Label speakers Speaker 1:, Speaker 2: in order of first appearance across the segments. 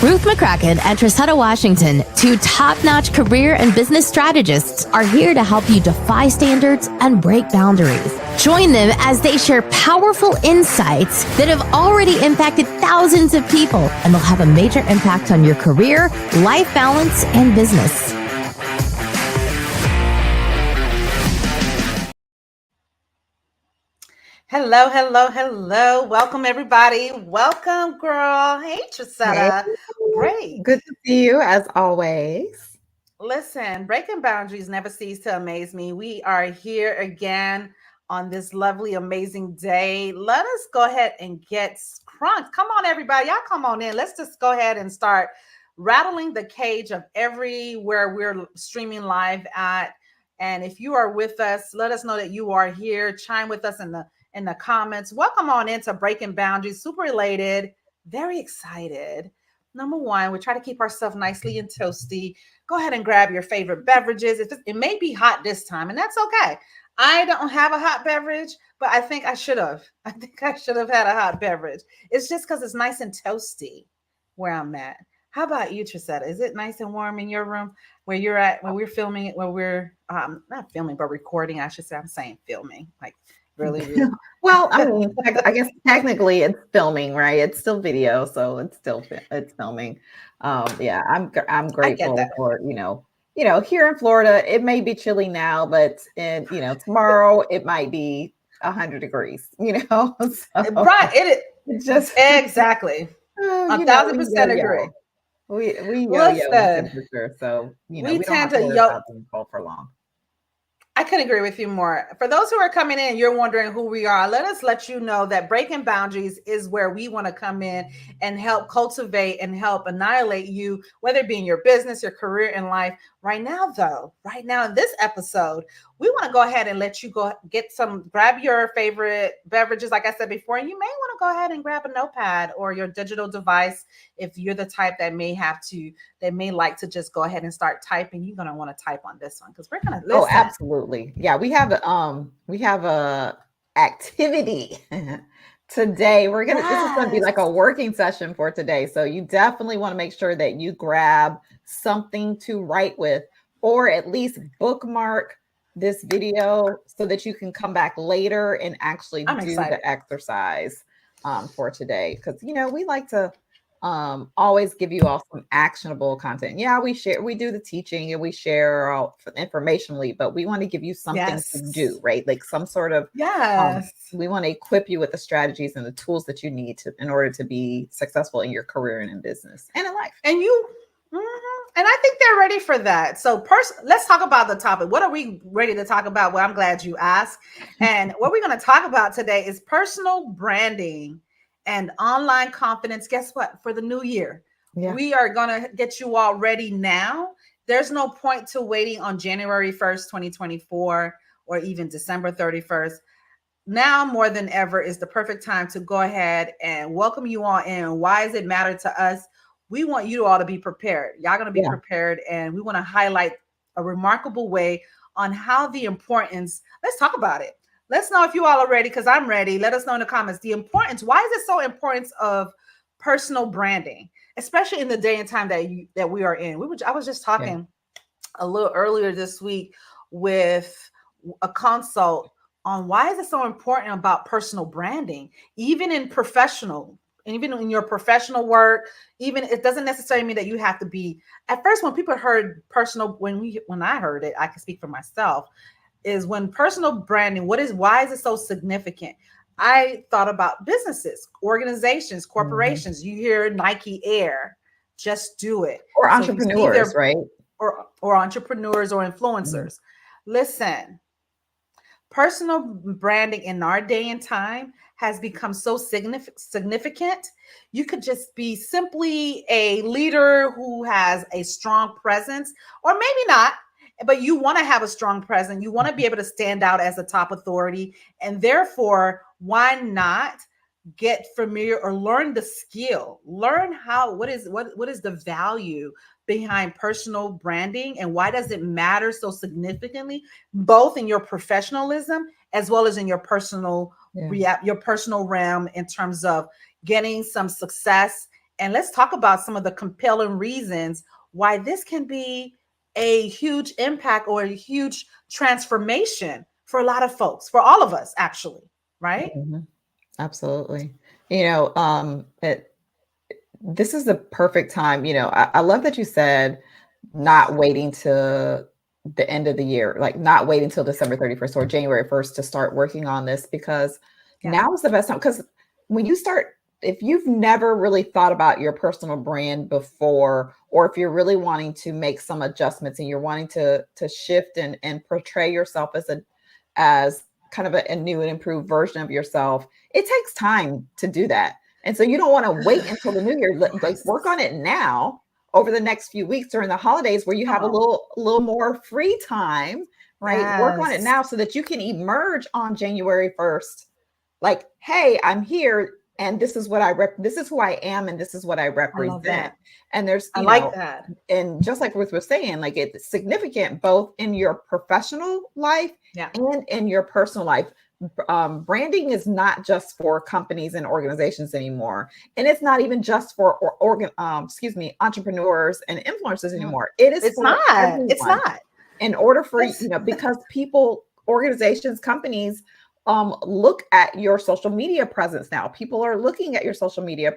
Speaker 1: Ruth McCracken and Trisetta Washington, two top-notch career and business strategists, are here to help you defy standards and break boundaries. Join them as they share powerful insights that have already impacted thousands of people and will have a major impact on your career, life balance, and business.
Speaker 2: Hello, hello, hello. Welcome, everybody. Welcome, girl. Hey, Trisetta.
Speaker 3: Hey,
Speaker 2: Great.
Speaker 3: good to see you as always.
Speaker 2: Listen, breaking boundaries never cease to amaze me. We are here again on this lovely, amazing day. Let us go ahead and get crunked. Come on, everybody. Y'all come on in. Let's just go ahead and start rattling the cage of everywhere we're streaming live at. And if you are with us, let us know that you are here. Chime with us in the comments. Welcome on into Breaking Boundaries. Super elated, very excited. Number one, we try to keep ourselves nicely and toasty. Go ahead and grab your favorite beverages. It may be hot this time, and that's okay. I don't have a hot beverage, but I think I should have. I think I should have had a hot beverage. It's just because it's nice and toasty where I'm at. How about you, Trisetta? Is it nice and warm in your room where you're at, when we're filming it, when we're not filming, but recording, I should say. I'm saying filming, like really.
Speaker 3: Well, I mean, I guess technically it's filming, right? It's still video, so it's filming. Yeah, I'm grateful for here in Florida. It may be chilly now, but tomorrow it might be 100 degrees. So,
Speaker 2: right? It just exactly 1,000% agree.
Speaker 3: We yo-yo temperature, so
Speaker 2: we
Speaker 3: don't
Speaker 2: tend
Speaker 3: have to worry about being cold for long.
Speaker 2: I couldn't agree with you more. For those who are coming in, you're wondering who we are. Let us let you know that Breaking Boundaries is where we want to come in and help cultivate and help annihilate you, whether it be in your business, your career, in life. Right now in this episode, we want to go ahead and let you go grab your favorite beverages, like I said before. And you may want to go ahead and grab a notepad or your digital device if you're the type that may like to just go ahead and start typing. You're going to want to type on this one because we're going to listen.
Speaker 3: Oh, absolutely. Yeah, we have a activity today. This is going to be like a working session for today. So you definitely want to make sure that you grab something to write with, or at least bookmark this video so that you can come back later and actually do the exercise for today. Because we like to always give you all some actionable content. Yeah, we do the teaching and we share informationally, but we want to give you something to do, right? Like some sort of we want to equip you with the strategies and the tools that you need in order to be successful in your career and in business and in life.
Speaker 2: And and I think they're ready for that. So let's talk about the topic. What are we ready to talk about? Well, I'm glad you asked. And what we're going to talk about today is personal branding and online confidence. Guess what? For the new year, we are going to get you all ready now. There's no point to waiting on January 1st, 2024, or even December 31st. Now more than ever is the perfect time to go ahead and welcome you all in. Why does it matter to us? We want you all to be prepared. Y'all going to be prepared, and we want to highlight a remarkable way on how the importance. Let's talk about it. Let's know if you all are ready, because I'm ready. Let us know in the comments the importance. Why is it so important of personal branding, especially in the day and time that we are in? I was just talking a little earlier this week with a consult on why is it so important about personal branding, even in your professional work. Even it doesn't necessarily mean that you have to be. At first, when people heard personal, when I heard it, I can speak for myself. Is when personal branding, why is it so significant? I thought about businesses, organizations, corporations. Mm-hmm. You hear Nike Air, just do it.
Speaker 3: Or entrepreneurs, right?
Speaker 2: Or entrepreneurs or influencers. Mm-hmm. Listen, personal branding in our day and time has become so significant. You could just be simply a leader who has a strong presence, or maybe not, but you want to have a strong presence. You want to be able to stand out as a top authority. And therefore, why not get familiar or learn the skill, learn what is the value behind personal branding, and why does it matter so significantly, both in your professionalism as well as in your personal your personal realm, in terms of getting some success And let's talk about some of the compelling reasons why this can be a huge impact or a huge transformation for a lot of folks, for all of us, actually, right?
Speaker 3: Mhm. Absolutely. This is the perfect time. I love that you said not waiting to the end of the year, like not waiting until December 31st or January 1st to start working on this, because
Speaker 2: Yeah.
Speaker 3: now is the best time. Because when you start, if you've never really thought about your personal brand before, or if you're really wanting to make some adjustments and you're wanting to shift and portray yourself as kind of a new and improved version of yourself, it takes time to do that. And so you don't want to wait until the new year. Like, work on it now over the next few weeks during the holidays, where you have a little more free time, right? Work on it
Speaker 2: Yes.
Speaker 3: now so that you can emerge on January 1st. Like, hey, I'm here and this is what this is who I am and this is what I
Speaker 2: I love
Speaker 3: represent.
Speaker 2: that.
Speaker 3: And there's,
Speaker 2: I like that.
Speaker 3: and just like Ruth was saying, like, it's significant both in your professional life and in your personal life. Branding is not just for companies and organizations anymore, and it's not even just for entrepreneurs and influencers anymore. It is for everyone.
Speaker 2: It's not.
Speaker 3: In order for because people, organizations, companies look at your social media presence now. People are looking at your social media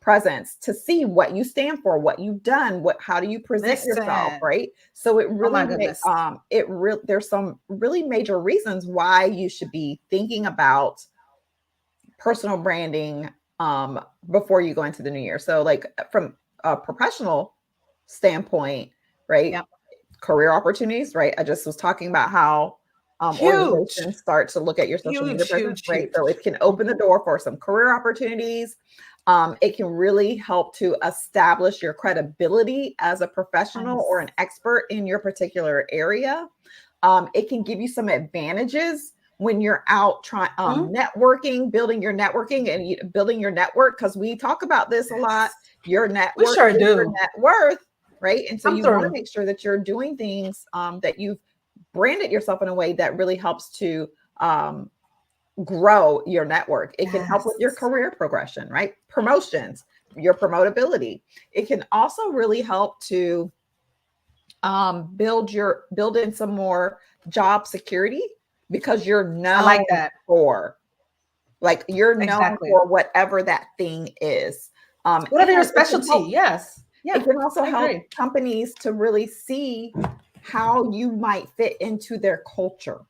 Speaker 3: presence to see what you stand for, what you've done, how do you present yourself, right? So it really there's some really major reasons why you should be thinking about personal branding before you go into the new year. So, like, from a professional standpoint, right?
Speaker 2: Yep.
Speaker 3: Career opportunities, right? I just was talking about how organizations start to look at your social media presence, right? So it can open the door for some career opportunities. It can really help to establish your credibility as a professional or an expert in your particular area. It can give you some advantages when you're out trying networking, building your networking and building your network, because we talk about this a lot. Your network is your net worth, right? And so you want to make sure that you're doing things that you've branded yourself in a way that really helps to grow your network. It can help with your career progression, right? Promotions, your promotability. It can also really help to build in some more job security, because you're known for, like, you're known for whatever that thing is.
Speaker 2: Whatever your specialty. Yes.
Speaker 3: Yeah. It can also help companies to really see how you might fit into their culture.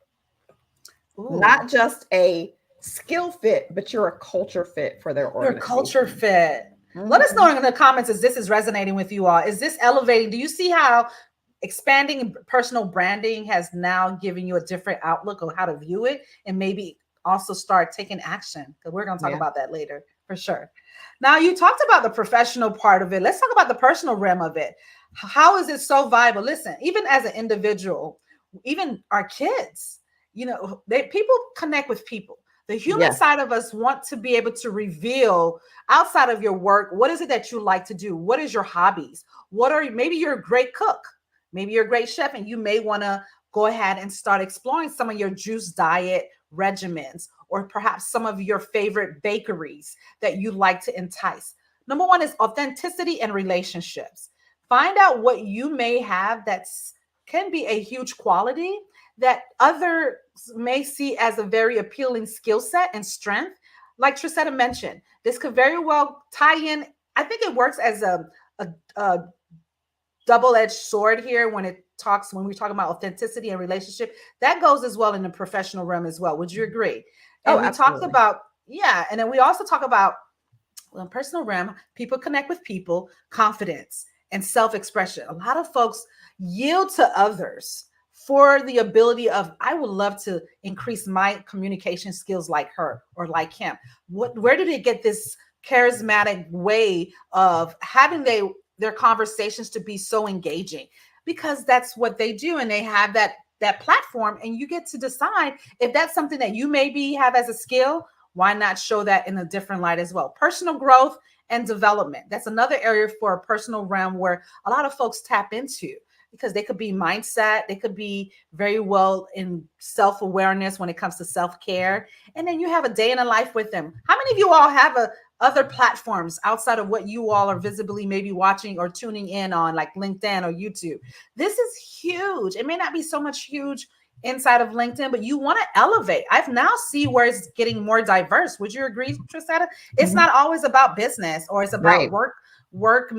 Speaker 3: Ooh. Not just a skill fit, but you're a culture fit for their organization.
Speaker 2: Your culture fit. Mm-hmm. Let us know in the comments if this is resonating with you all. Is this elevating? Do you see how expanding personal branding has now given you a different outlook of how to view it, and maybe also start taking action? Because we're going to talk about that later for sure. Now, you talked about the professional part of it. Let's talk about the personal realm of it. How is it so viable? Listen, even as an individual, even our kids, people connect with people. The human side of us want to be able to reveal outside of your work. What is it that you like to do? What is your hobbies? Maybe you're a great cook. Maybe you're a great chef, and you may want to go ahead and start exploring some of your juice diet regimens, or perhaps some of your favorite bakeries that you like to entice. Number one is authenticity and relationships. Find out what you may have that can be a huge quality that others may see as a very appealing skill set and strength. Like Trisetta mentioned, this could very well tie in. I think it works as a double-edged sword here when we're talking about authenticity and relationship. That goes as well in the professional realm as well. Would you agree? And we talked about, and then we also talk about, well, in personal realm, people connect with people, confidence and self-expression. A lot of folks yield to others for the ability of, I would love to increase my communication skills like her or like him. Where did they get this charismatic way of having their conversations to be so engaging? Because that's what they do, and they have that platform, and you get to decide if that's something that you maybe have as a skill. Why not show that in a different light as well? Personal growth and development. That's another area for a personal realm where a lot of folks tap into, because they could be mindset. They could be very well in self-awareness when it comes to self-care. And then you have a day in a life with them. How many of you all have other platforms outside of what you all are visibly maybe watching or tuning in on, like LinkedIn or YouTube. This is huge. It may not be so much huge inside of LinkedIn, but you want to elevate. I've now see where it's getting more diverse. Would you agree, Trisetta? It's not always about business or it's about
Speaker 3: Right.
Speaker 2: work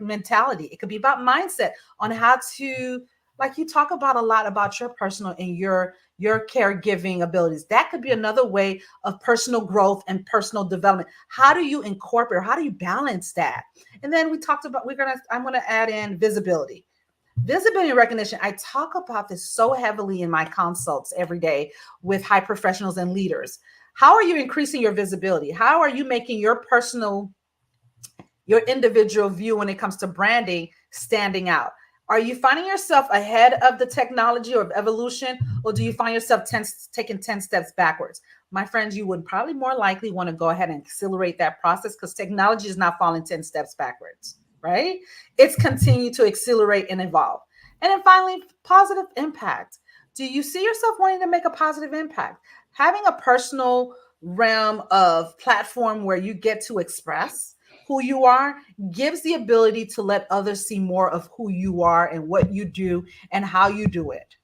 Speaker 2: mentality. It could be about mindset on how to, like you talk about a lot about your personal and your caregiving abilities. That could be another way of personal growth and personal development. How do you incorporate, how do you balance that? And then we talked about, I'm gonna add in visibility. Visibility and recognition. I talk about this so heavily in my consults every day with high professionals and leaders. How are you increasing your visibility? How are you making your individual view when it comes to branding standing out? Are you finding yourself ahead of the technology or evolution, or do you find yourself taking 10 steps backwards? My friends, you would probably more likely want to go ahead and accelerate that process because technology is not falling 10 steps backwards, right? It's continuing to accelerate and evolve. And then finally, positive impact. Do you see yourself wanting to make a positive impact? Having a personal realm of platform where you get to express who you are gives the ability to let others see more of who you are and what you do and how you do it.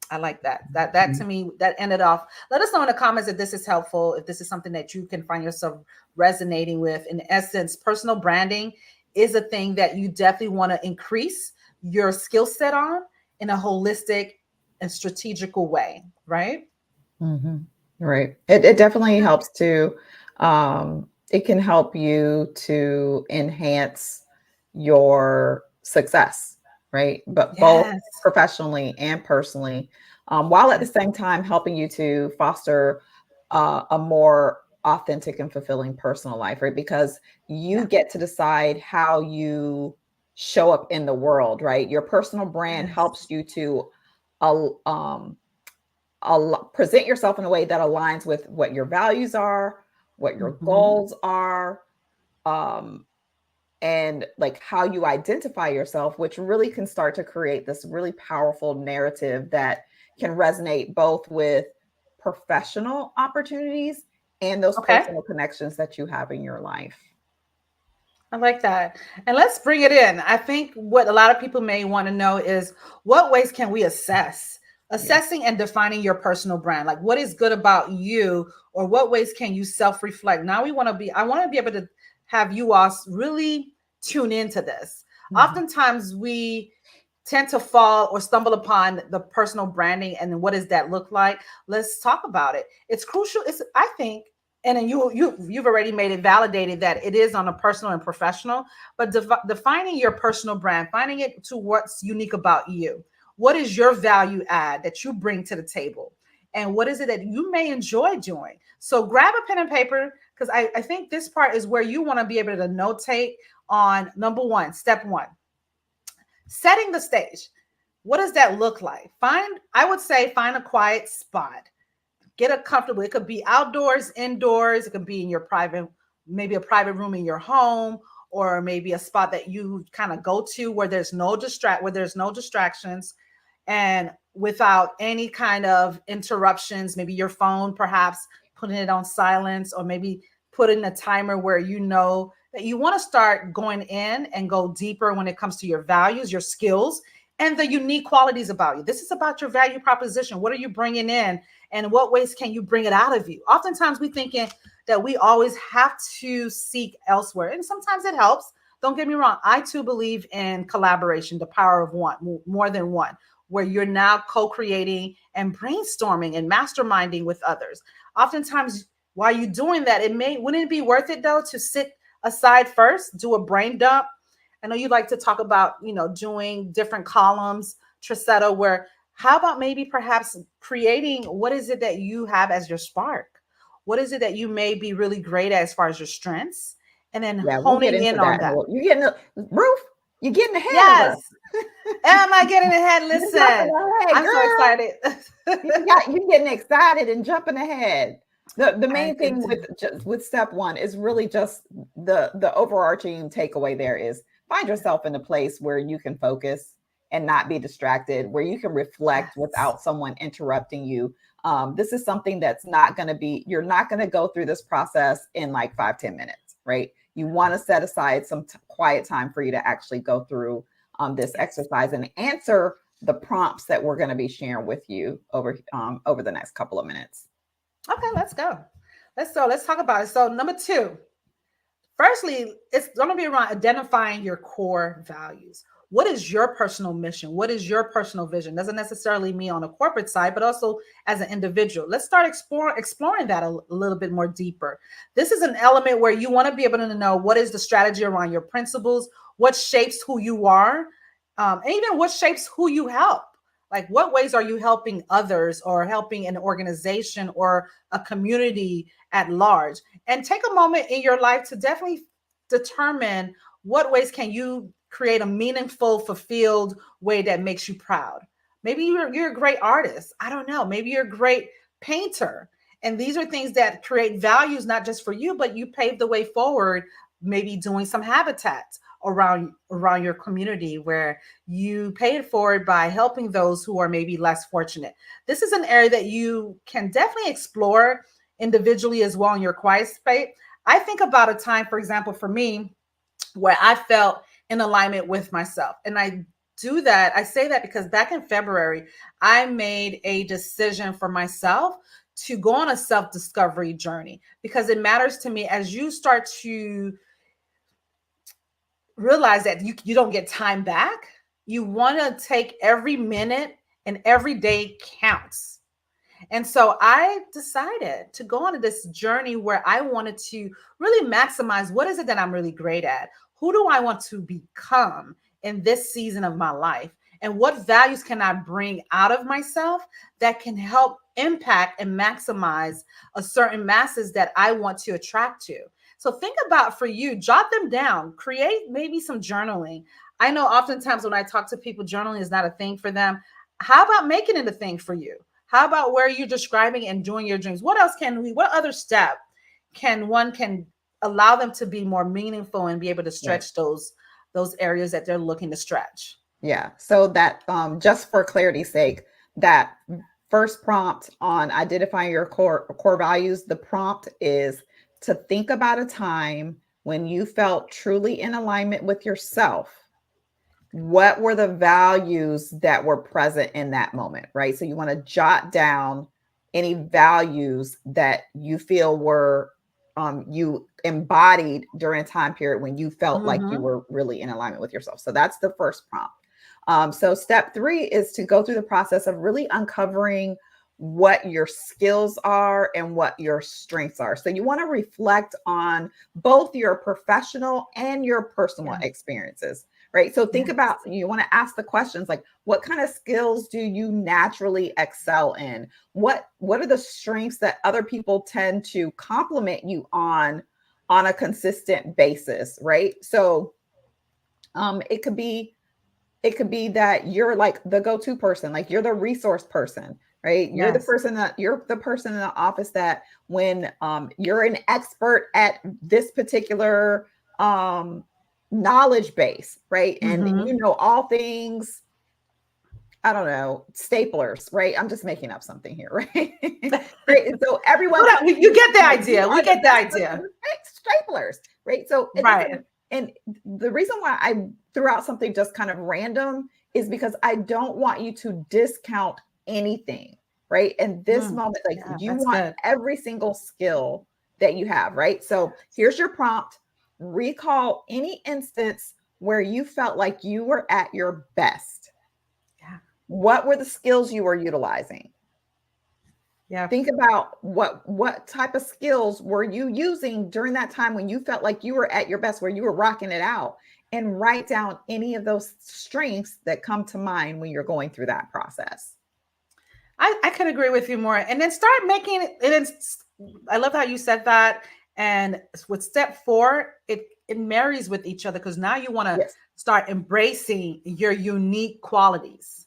Speaker 2: I like that. That to me, that ended off. Let us know in the comments if this is helpful, if this is something that you can find yourself resonating with. In essence, personal branding is a thing that you definitely want to increase your skill set on in a holistic and strategical way, right?
Speaker 3: Right. It definitely helps to, it can help you to enhance your success, right? But both
Speaker 2: Yes.
Speaker 3: professionally and personally, while at the
Speaker 2: Yes.
Speaker 3: same time helping you to foster a more authentic and fulfilling personal life, right? Because you
Speaker 2: Yeah.
Speaker 3: get to decide how you show up in the world, right? Your personal brand
Speaker 2: Yes.
Speaker 3: helps you to, um, present yourself in a way that aligns with what your values are, what your
Speaker 2: Mhm.
Speaker 3: goals are, um, and like how you identify yourself, which really can start to create this really powerful narrative that can resonate both with professional opportunities and those
Speaker 2: Okay.
Speaker 3: personal connections that you have in your life.
Speaker 2: I like that. And let's bring it in. I think what a lot of people may want to know is what ways can we assess?
Speaker 3: Yeah.
Speaker 2: Assessing and defining your personal brand. Like what is good about you, or what ways can you self-reflect? Now I want to be able to have you all really tune into this.
Speaker 3: Mhm.
Speaker 2: Oftentimes we tend to fall or stumble upon the personal branding, and what does that look like? Let's talk about it. It's crucial. I think, and then you've already made it validated that it is on a personal and professional, but defining your personal brand, finding it to what's unique about you. What is your value add that you bring to the table, and what is it that you may enjoy doing? So grab a pen and paper, because I think this part is where you want to be able to notate on number one, step one, setting the stage. What does that look like? I would say find a quiet spot, get a comfortable, it could be outdoors, indoors, it could be in your private, maybe a private room in your home, or maybe a spot that you kind of go to where there's no distractions, and without any kind of interruptions. Maybe your phone, perhaps putting it on silence, or maybe putting a timer where you know that you want to start going in and go deeper when it comes to your values, your skills, and the unique qualities about you. This is about your value proposition. What are you bringing in, and what ways can you bring it out of you? Oftentimes we thinking that we always have to seek elsewhere, and sometimes it helps. Don't get me wrong. I too believe in collaboration, the power of one, more than one, where you're now co-creating and brainstorming and masterminding with others. Oftentimes while you're doing that, wouldn't it be worth it though to sit aside first, do a brain dump? I know you like to talk about, doing different columns, Trisetta, where how about maybe perhaps creating what is it that you have as your spark? What is it that you may be really great at as far as your strengths? And then
Speaker 3: Yeah, we'll get
Speaker 2: honing
Speaker 3: into
Speaker 2: in on
Speaker 3: that.
Speaker 2: that.
Speaker 3: You're getting Ruth, you're getting ahead of
Speaker 2: Yes.
Speaker 3: us.
Speaker 2: Am I getting ahead?
Speaker 3: You're jumping
Speaker 2: Listen,
Speaker 3: ahead,
Speaker 2: I'm so
Speaker 3: girl.
Speaker 2: excited.
Speaker 3: You're getting excited and jumping ahead. The
Speaker 2: I
Speaker 3: main thing
Speaker 2: could.
Speaker 3: with step one is really just the overarching takeaway there is find yourself in a place where you can focus and not be distracted, where you can reflect
Speaker 2: Yes.
Speaker 3: without someone interrupting you. This is something that's not going to be, you're not going to go through this process in like 5-10 minutes, right? You want to set aside some quiet time for you to actually go through this exercise and answer the prompts that we're going to be sharing with you over the next couple of minutes.
Speaker 2: Okay, let's go. Let's talk about it. So number 2, firstly, it's going to be around identifying your core values. What is your personal mission? What is your personal vision? Doesn't necessarily mean on a corporate side, but also as an individual. Let's start exploring that a little bit more deeper. This is an element where you want to be able to know what is the strategy around your principles, what shapes who you are, and even what shapes who you help. Like, what ways are you helping others or helping an organization or a community at large? And take a moment in your life to definitely determine what ways can you create a meaningful, fulfilled way that makes you proud. Maybe you're a great artist. I don't know. Maybe you're a great painter. And these are things that create values, not just for you, but you pave the way forward, maybe doing some habitats around your community where you pay it forward by helping those who are maybe less fortunate. This is an area that you can definitely explore individually as well in your quiet space. I think about a time, for example, for me, where I felt in alignment with myself. And I say that because back in February, I made a decision for myself to go on a self-discovery journey, because it matters to me as you start to realize that you don't get time back. You want to take every minute, and every day counts. And so I decided to go on this journey where I wanted to really maximize what is it that I'm really great at? Who do I want to become in this season of my life? And what values can I bring out of myself that can help impact and maximize a certain masses that I want to attract to? So think about, for you, jot them down, create maybe some journaling. I know oftentimes when I talk to people, journaling is not a thing for them. How about making it a thing for you? How about where you're describing and doing your dreams? What other step can allow them to be more meaningful and be able to stretch those areas that they're looking to stretch?
Speaker 3: Yeah. So that, just for clarity's sake, that first prompt on identifying your core values, the prompt is to think about a time when you felt truly in alignment with yourself. What were the values that were present in that moment, right? So you want to jot down any values that you feel were you embodied during a time period when you felt like you were really in alignment with yourself. So that's the first prompt. So step 3 is to go through the process of really uncovering what your skills are and what your strengths are. So you want to reflect on both your professional and your personal experiences, right? So think about, you want to ask the questions like, what kind of skills do you naturally excel in? What are the strengths that other people tend to compliment you on a consistent basis, right? So it could be that you're like the go-to person, like you're the resource person, right? You're the person in the office that when you're an expert at this particular knowledge base, right? And you know all things, I don't know, staplers, right? I'm just making up something here, right? Right. So everyone,
Speaker 2: you get the idea. We get the idea.
Speaker 3: Staplers, right? So and the reason why I threw out something just kind of random is because I don't want you to discount anything, right? In this moment, like you want every single skill that you have, right? So here's your prompt. Recall any instance where you felt like you were at your best.
Speaker 2: Yeah.
Speaker 3: What were the skills you were utilizing? Yeah. Think about what type of skills were you using during that time when you felt like you were at your best, where you were rocking it out, and write down any of those strengths that come to mind when you're going through that process.
Speaker 2: I could agree with you more. And then start making it. I love how you said that. And with step 4, it marries with each other, because now you want to start embracing your unique qualities.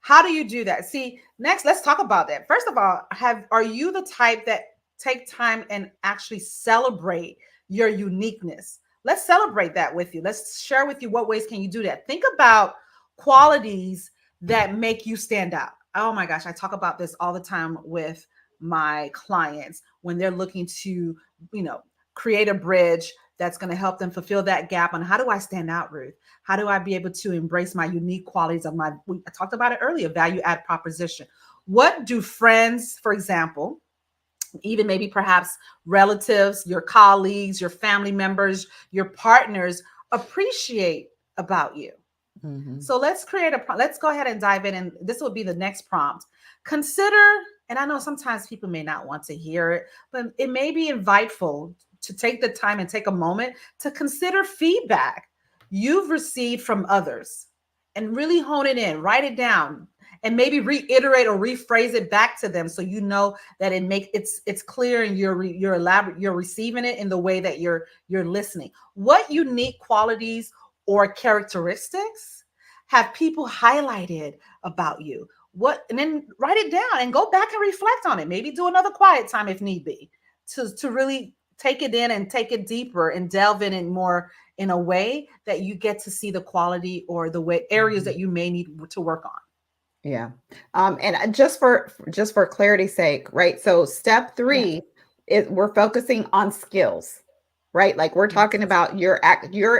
Speaker 2: How do you do that? See, next, let's talk about that. First of all, are you the type that take time and actually celebrate your uniqueness? Let's celebrate that with you. Let's share with you what ways can you do that. Think about qualities that make you stand out. Oh my gosh, I talk about this all the time with my clients when they're looking to, you know, create a bridge that's going to help them fulfill that gap on how do I stand out, Ruth? How do I be able to embrace my unique qualities of I talked about it earlier, value add proposition. What do friends, for example, even maybe perhaps relatives, your colleagues, your family members, your partners appreciate about you?
Speaker 3: Mm-hmm.
Speaker 2: So let's go ahead and dive in. And this will be the next prompt. Consider, and I know sometimes people may not want to hear it, but it may be inviteful to take the time and take a moment to consider feedback you've received from others and really hone it in, write it down, and maybe reiterate or rephrase it back to them so you know that it's clear and you're elaborate, you're receiving it in the way that you're listening. What unique qualities or characteristics have people highlighted about you? What, and then write it down and go back and reflect on it. Maybe do another quiet time if need be to really take it in and take it deeper and delve in it more in a way that you get to see the quality or the way areas that you may need to work on.
Speaker 3: Yeah. And just for clarity's sake, right? So step
Speaker 2: Yeah.
Speaker 3: 3 is we're focusing on skills, right? Like we're talking about your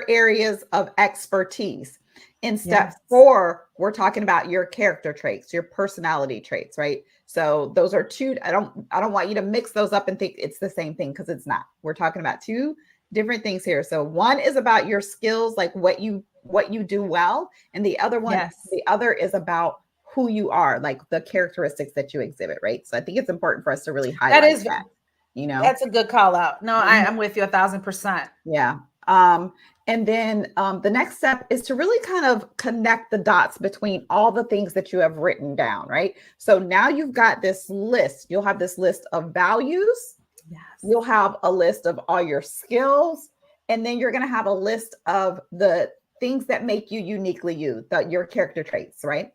Speaker 3: areas of expertise. In step
Speaker 2: Yes.
Speaker 3: 4, we're talking about your character traits, your personality traits, right? So those are two. I don't want you to mix those up and think it's the same thing, because it's not. We're talking about two different things here. So one is about your skills, like what you do well, and the other is about who you are, like the characteristics that you exhibit, right? So I think it's important for us to really highlight that, you know.
Speaker 2: That's a good call out. No, I'm with you 1,000%.
Speaker 3: Yeah. And then the next step is to really kind of connect the dots between all the things that you have written down, right? So now you've got this list. You'll have this list of values.
Speaker 2: Yes.
Speaker 3: You'll have a list of all your skills. And then you're going to have a list of the things that make you uniquely you, your character traits, right?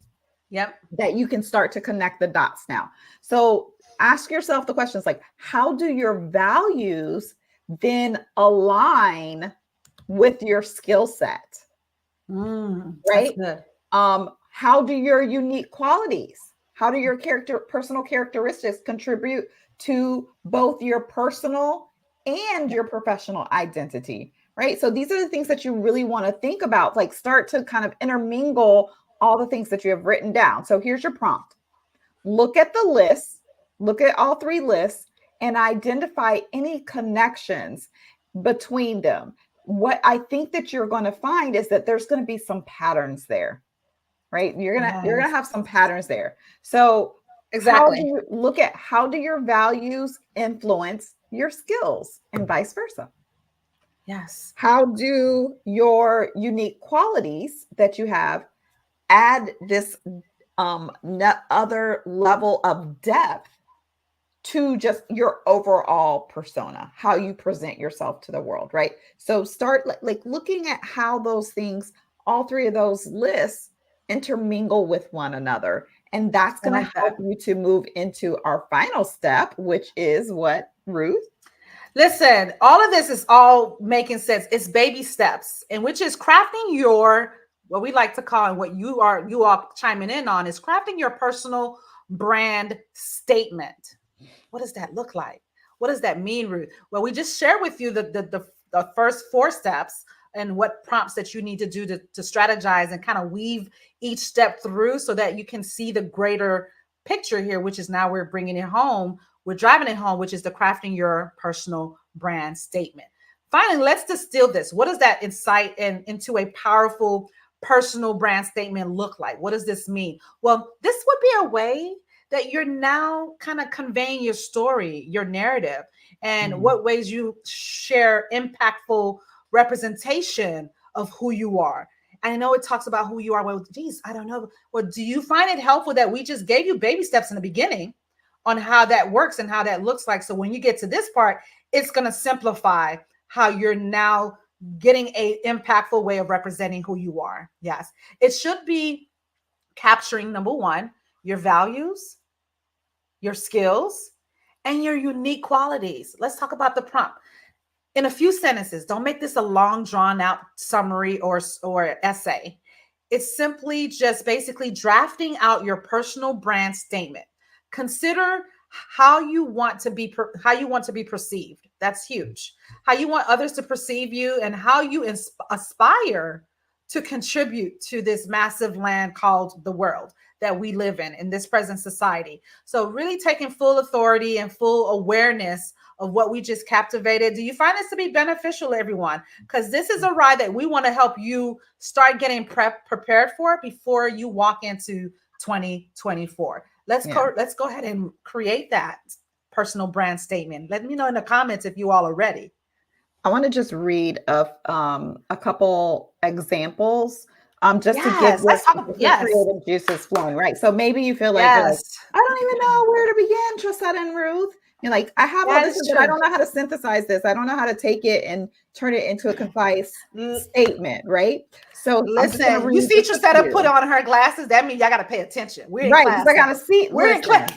Speaker 2: Yep.
Speaker 3: That you can start to connect the dots now. So ask yourself the questions like, how do your values then align with your skill set? Right?
Speaker 2: That's good.
Speaker 3: How do your unique qualities, how do your personal characteristics contribute to both your personal and your professional identity? Right? So these are the things that you really want to think about, like start to kind of intermingle all the things that you have written down. So here's your prompt. Look at the list, look at all 3 lists, and identify any connections between them. What I think that you're going to find is that there's going to be some patterns there, right? You're going to have some patterns there. So
Speaker 2: Exactly.
Speaker 3: how do your values influence your skills and vice versa?
Speaker 2: Yes.
Speaker 3: How do your unique qualities that you have add this other level of depth to just your overall persona, how you present yourself to the world, right? So start like looking at how those things, all 3 of those lists intermingle with one another. And that's going to help you to move into our final step, which is what, Ruth?
Speaker 2: Listen, all of this is all making sense. It's baby steps, and which is crafting your, what we like to call, and what you all chiming in on, is crafting your personal brand statement. What does that look like? What does that mean, Ruth? Well, we just shared with you the first 4 steps and what prompts that you need to do to strategize and kind of weave each step through so that you can see the greater picture here, which is now we're bringing it home. We're driving it home, which is the crafting your personal brand statement. Finally, let's distill this. What does that insight into a powerful personal brand statement look like? What does this mean? Well, this would be a way that you're now kind of conveying your story, your narrative, and what ways you share impactful representation of who you are. I know it talks about who you are. Well, geez, I don't know. Well, do you find it helpful that we just gave you baby steps in the beginning on how that works and how that looks like? So when you get to this part, it's going to simplify how you're now getting a impactful way of representing who you are. Yes, it should be capturing, number 1, your values, your skills, and your unique qualities. Let's talk about the prompt in a few sentences. Don't make this a long, drawn out summary or essay. It's simply just basically drafting out your personal brand statement. Consider how you want to be perceived. That's huge. How you want others to perceive you, and how you aspire to contribute to this massive land called the world that we live in this present society. So really taking full authority and full awareness of what we just captivated. Do you find this to be beneficial, everyone? Because this is a ride that we want to help you start getting prepared for before you walk into 2024. Let's go ahead and create that personal brand statement. Let me know in the comments if you all are ready.
Speaker 3: I want to just read a couple examples just to get
Speaker 2: let's talk about
Speaker 3: creative juices flowing, right? So maybe you feel like you're like, I don't even know where to begin, Trissetta and Ruth. You're like, I have all this, but I don't know how to synthesize this. I don't know how to take it and turn it into a concise statement, right? So
Speaker 2: listen, you see Trissetta put on her glasses. That means y'all got to pay attention. We're in class.
Speaker 3: I got to see.
Speaker 2: We're in class.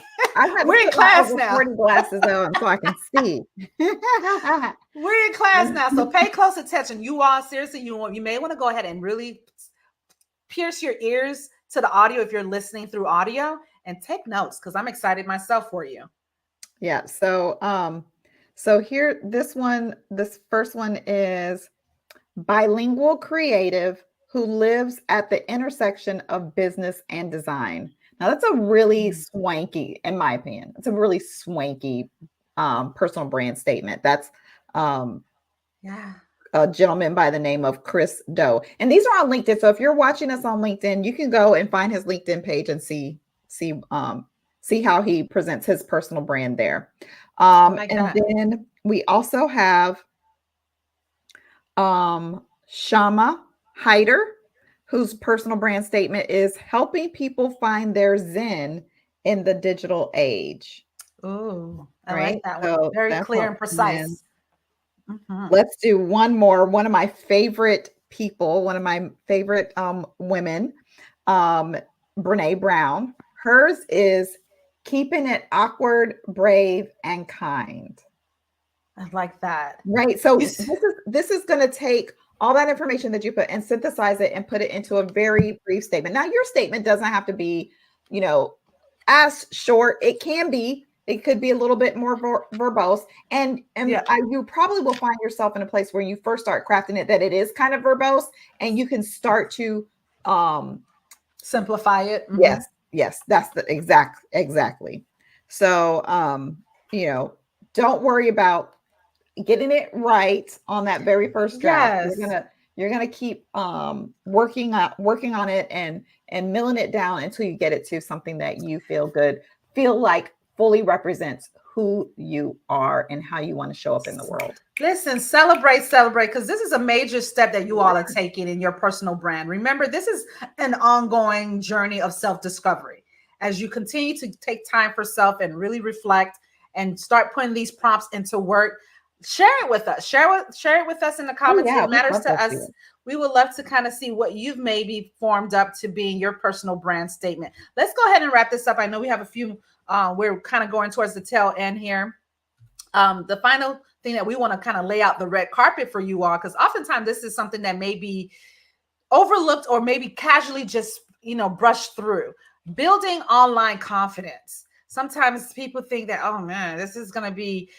Speaker 2: We're in class now.
Speaker 3: 40 glasses on so I can see.
Speaker 2: We're in class now, so pay close attention. You all, seriously, you may want to go ahead and really pierce your ears to the audio if you're listening through audio, and take notes, because I'm excited myself for you.
Speaker 3: Yeah. So here, this first one is bilingual creative who lives at the intersection of business and design. Now that's a really swanky, in my opinion, it's a really swanky personal brand statement. That's a gentleman by the name of Chris Doe. And these are on LinkedIn. So if you're watching us on LinkedIn, you can go and find his LinkedIn page and see how he presents his personal brand there. And then we also have Shama Hyder, whose personal brand statement is helping people find their zen in the digital age.
Speaker 2: Oh, I like that one. So very clear and precise.
Speaker 3: Let's do one more. One of my favorite people, one of my favorite women, Brene Brown. Hers is keeping it awkward, brave, and kind.
Speaker 2: I like that.
Speaker 3: Right. So this is going to take all that information that you put and synthesize it and put it into a very brief statement. Now, your statement doesn't have to be, as short. It can be. It could be a little bit more verbose. And you probably will find yourself in a place where you first start crafting it that it is kind of verbose, and you can start to
Speaker 2: simplify it.
Speaker 3: Mm-hmm. Yes, that's the exactly. So, don't worry about getting it right on that very first draft. You're gonna keep working on it and milling it down until you get it to something that you feel like fully represents who you are and how you want to show up in the world.
Speaker 2: Listen, celebrate, because this is a major step that you all are taking in your personal brand. Remember, this is an ongoing journey of self-discovery. As you continue to take time for self and really reflect and start putting these prompts into work, share it with us. Share it with us in the comments. It matters to us. We would love to kind of see what you've maybe formed up to being your personal brand statement. Let's go ahead and wrap this up. I know we have a few. We're kind of going towards the tail end here. The final thing that we want to kind of lay out the red carpet for you all, because oftentimes this is something that may be overlooked or maybe casually just brushed through. Building online confidence. Sometimes people think that, oh man, this is going to be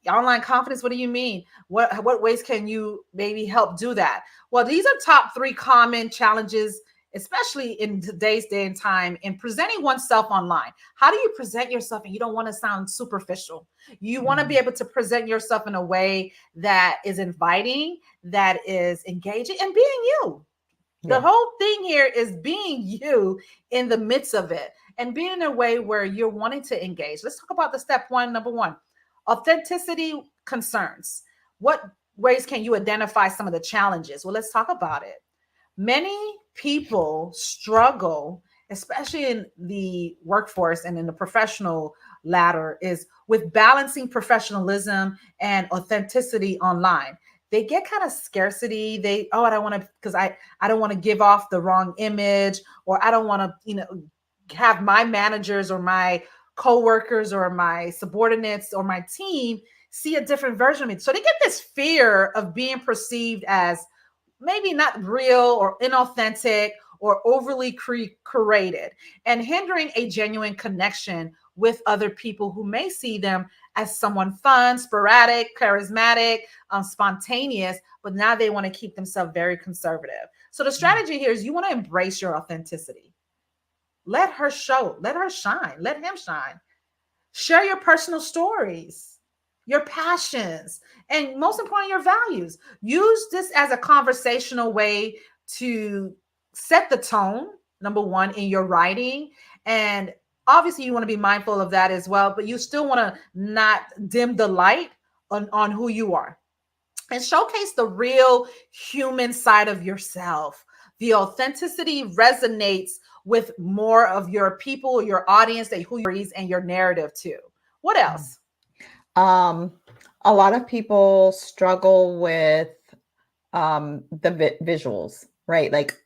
Speaker 2: online confidence. What do you mean? What ways can you maybe help do that? Well, these are top 3 common challenges, especially in today's day and time, in presenting oneself online. How do you present yourself? And you don't want to sound superficial. You want to be able to present yourself in a way that is inviting, that is engaging, and being you. The whole thing here is being you in the midst of it and being in a way where you're wanting to engage. Let's talk about number 1, authenticity concerns. What ways can you identify some of the challenges? Well, let's talk about it. Many people struggle, especially in the workforce and in the professional ladder, is with balancing professionalism and authenticity online. They get kind of scarcity. I don't want to, because I don't want to give off the wrong image, or I don't want to, have my managers or my coworkers or my subordinates or my team see a different version of me. So they get this fear of being perceived as maybe not real or inauthentic, or overly curated, and hindering a genuine connection with other people who may see them as someone fun, sporadic, charismatic, spontaneous, but now they want to keep themselves very conservative. So the strategy here is you want to embrace your authenticity. Let her show, let her shine, let him shine. Share your personal stories, your passions, and most importantly, your values. Use this as a conversational way to set the tone, number one, in your writing. And obviously, you want to be mindful of that as well, but you still want to not dim the light on who you are and showcase the real human side of yourself. The authenticity resonates with more of your people, your audience, that who you are, and your narrative too. What else?
Speaker 3: A lot of people struggle with the visuals, right? Like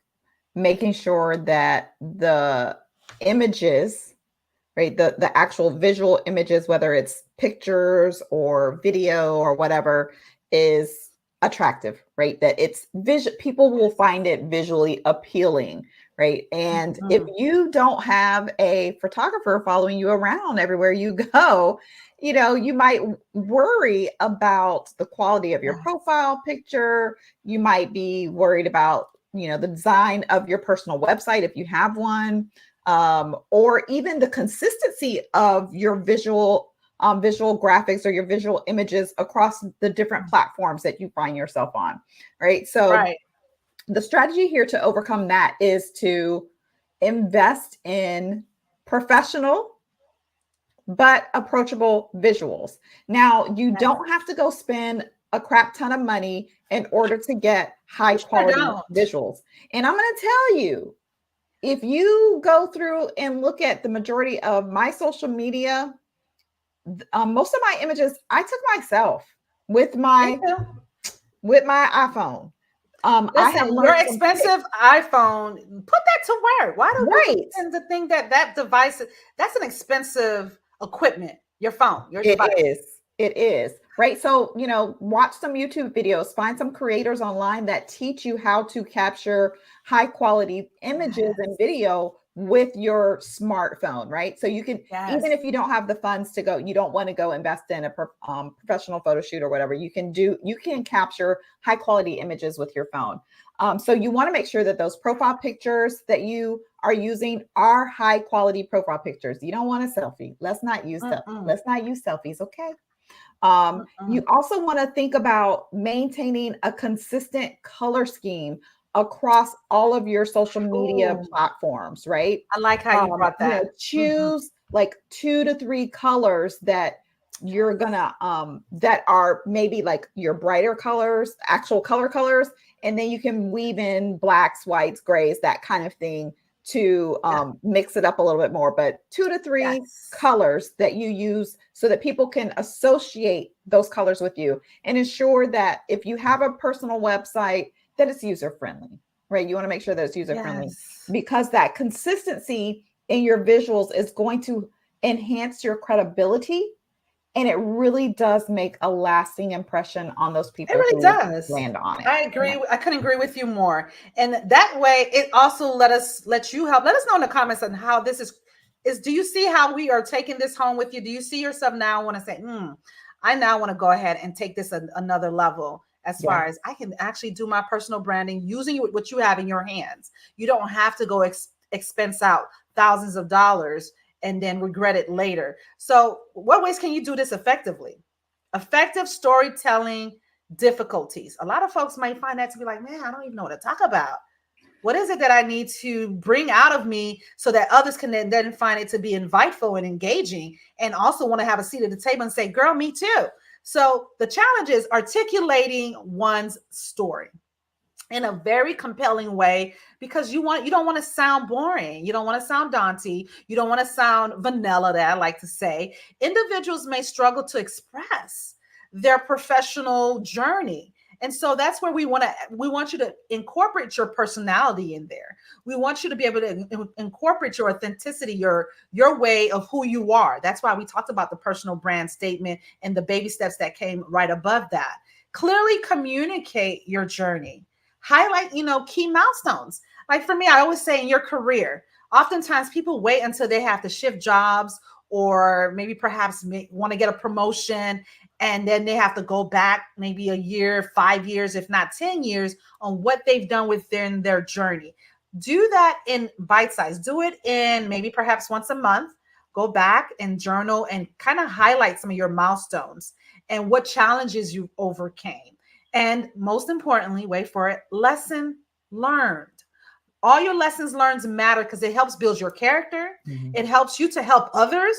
Speaker 3: making sure that the images, right, the actual visual images, whether it's pictures or video or whatever, is attractive, right? That it's people will find it visually appealing, right? And if you don't have a photographer following you around everywhere you go, you might worry about the quality of your profile picture. You might be worried about, the design of your personal website if you have one, or even the consistency of your visual graphics or your visual images across the different platforms that you find yourself on, right? So the strategy here to overcome that is to invest in professional but approachable visuals. Now, you don't have to go spend a crap ton of money in order to get high quality visuals. And I'm going to tell you, if you go through and look at the majority of my social media, most of my images I took myself with my iPhone.
Speaker 2: Listen, your expensive iPhone, put that to work. Why do people tend to think that device, that's an expensive equipment? Your phone, your device.
Speaker 3: It is. Right. So, watch some YouTube videos, find some creators online that teach you how to capture high quality images and video with your smartphone. Right. So you can, even if you don't have the funds to go, you don't want to go invest in a professional photo shoot or whatever, you can capture high quality images with your phone. So you want to make sure that those profile pictures that you are using are high quality profile pictures. You don't want a selfie. Let's not use selfies. Okay. You also want to think about maintaining a consistent color scheme across all of your social media platforms, right?
Speaker 2: I like how you brought that.
Speaker 3: Choose like 2 to 3 colors that you're gonna that are maybe like your brighter colors, actual colors, and then you can weave in blacks, whites, grays, that kind of thing to mix it up a little bit more, but 2 to 3 colors that you use so that people can associate those colors with you, and ensure that if you have a personal website, that it's user friendly, right? You want to make sure that it's user friendly, because that consistency in your visuals is going to enhance your credibility. And it really does make a lasting impression on those people.
Speaker 2: It really does.
Speaker 3: Land on it.
Speaker 2: I agree. I couldn't agree with you more. And that way, it also let us know in the comments on how this is. Do you see how we are taking this home with you? Do you see yourself now want to say, I now want to go ahead and take this another level as far as I can actually do my personal branding using what you have in your hands. You don't have to go expense out thousands of dollars and then regret it later. So what ways can you do this effectively? Effective storytelling difficulties. A lot of folks might find that to be like, man, I don't even know what to talk about. What is it that I need to bring out of me so that others can then find it to be insightful and engaging, and also want to have a seat at the table and say, girl, me too. So the challenge is articulating one's story in a very compelling way, because you don't want to sound boring. You don't want to sound daunting. You don't want to sound vanilla, that I like to say. Individuals may struggle to express their professional journey. And so that's where we want you to incorporate your personality in there. We want you to be able to incorporate your authenticity, your way of who you are. That's why we talked about the personal brand statement and the baby steps that came right above that. Clearly communicate your journey. Highlight, key milestones. Like for me, I always say in your career, oftentimes people wait until they have to shift jobs or maybe perhaps want to get a promotion. And then they have to go back maybe a year, 5 years, if not 10 years on what they've done within their journey. Do that in bite size. Do it in maybe perhaps once a month. Go back and journal and kind of highlight some of your milestones and what challenges you overcame. And most importantly, wait for it, lesson learned. All your lessons learned matter because it helps build your character. It helps you to help others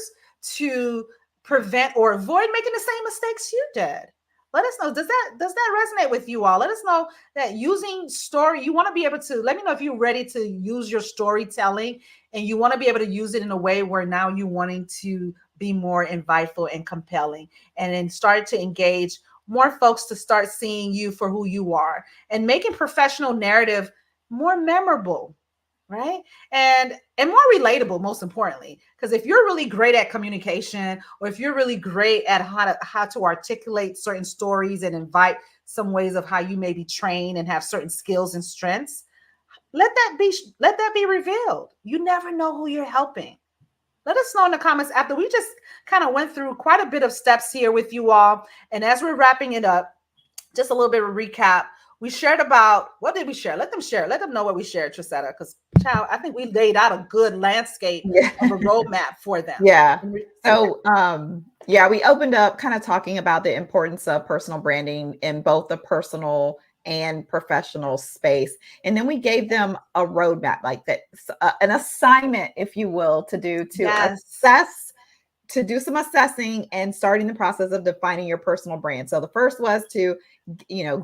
Speaker 2: to prevent or avoid making the same mistakes you did. Let us know. Does that resonate with you all? Let us know that using story, you want to be able to, let me know if you're ready to use your storytelling and you want to be able to use it in a way where now you're wanting to be more insightful and compelling, and then start to engage more folks to start seeing you for who you are and making professional narrative more memorable, right? And more relatable, most importantly, because if you're really great at communication, or if you're really great at how to articulate certain stories and invite some ways of how you maybe train and have certain skills and strengths, let that be revealed. You never know who you're helping. Let us know in the comments after we just kind of went through quite a bit of steps here with you all. And as we're wrapping it up, just a little bit of a recap. We shared about, what did we share? Let them share. Let them know what we shared, Trisetta, because child, I think we laid out a good landscape of a roadmap for them.
Speaker 3: Yeah. So, we opened up kind of talking about the importance of personal branding in both the personal and professional space. And then we gave them a roadmap, like that, an assignment, if you will, to do to do some assessing and starting the process of defining your personal brand. So the first was to,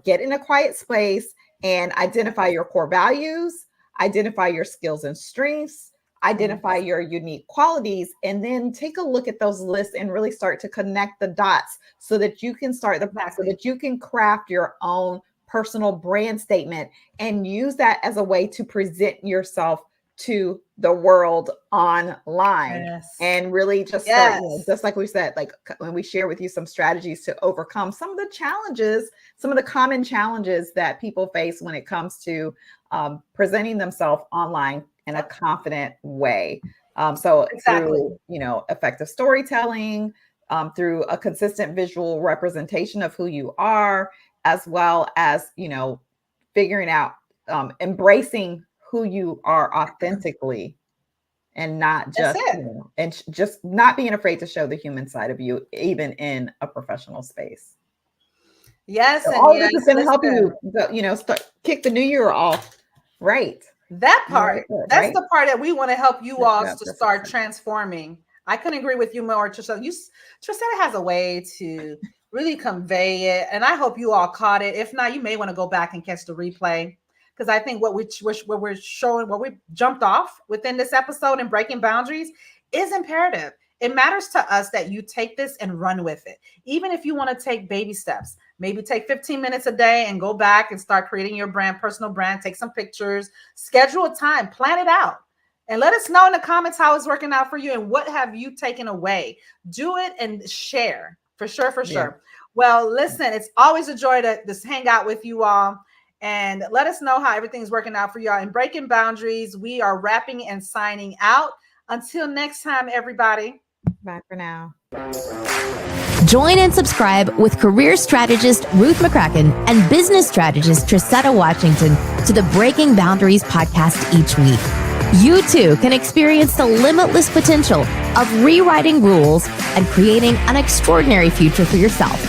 Speaker 3: get in a quiet space and identify your core values, identify your skills and strengths, identify your unique qualities, and then take a look at those lists and really start to connect the dots so that you can so that you can craft your own personal brand statement and use that as a way to present yourself to the world online. And really just start, just like we said, like when we share with you some strategies to overcome some of the challenges, some of the common challenges that people face when it comes to presenting themselves online in a confident way. Through, effective storytelling, through a consistent visual representation of who you are, as well as, figuring out, embracing who you are authentically, and not just, and just not being afraid to show the human side of you, even in a professional space.
Speaker 2: Yes.
Speaker 3: So all this is going to help you, kick the new year off. Right.
Speaker 2: That part, that's the part that we want to help you all to start transforming. I couldn't agree with you more, Trisetta. Trisetta has a way to really convey it, and I hope you all caught it. If not, you may want to go back and catch the replay, because I think what we're showing, what we jumped off within this episode and breaking boundaries is imperative. It matters to us that you take this and run with it. Even if you want to take baby steps, maybe take 15 minutes a day and go back and start creating your personal brand, take some pictures, schedule a time, plan it out. And let us know in the comments how it's working out for you and what have you taken away. Do it and share, for sure. Well, listen, it's always a joy to just hang out with you all. And let us know how everything's working out for y'all. In Breaking Boundaries, we are wrapping and signing out. Until next time, everybody.
Speaker 3: Bye for now.
Speaker 1: Join and subscribe with career strategist Ruth McCracken and business strategist Trisetta Washington to the Breaking Boundaries podcast each week. You too can experience the limitless potential of rewriting rules and creating an extraordinary future for yourself.